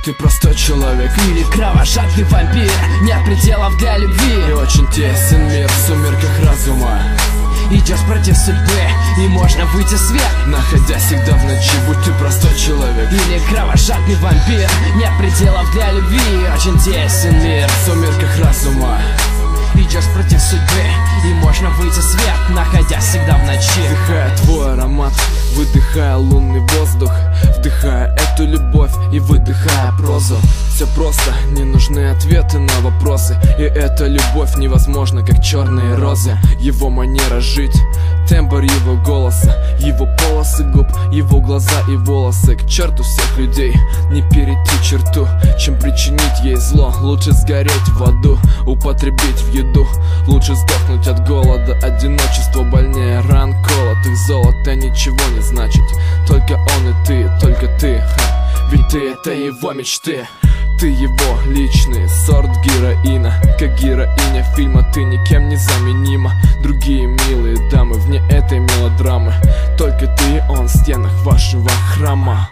ты простой человек или кровожадный вампир. Нет пределов для любви, и очень тесен мир в сумерках разума. Идешь против судьбы, и можно выйти в свет, находясь всегда в ночи, будь ты простой человек или кровожадный вампир. Нет пределов для любви, очень тесен мир в сумерках разума. Идешь против судьбы, и можно выйти в свет, находясь всегда в ночи. Вдыхая твой аромат, выдыхая лунный воздух, вдыхая эту любовь и выдыхая прозу. Все просто, не нужны ответы на вопросы, и эта любовь невозможна, как черные розы. Его манера жить, тембр его голоса, его полосы губ, его глаза и волосы. К черту всех людей, не перейти черту, чем причинить ей зло. Лучше сгореть в аду, употребить в еду. Лучше сдохнуть от голода, одиночество больнее ран колот. Их золото ничего не значит, только он и ты, только ты, ведь ты это его мечты. Ты его личный сорт героина, как героиня фильма, ты никем не заменима. Другие милые дамы вне этой мелодрамы, только ты и он в стенах вашего храма.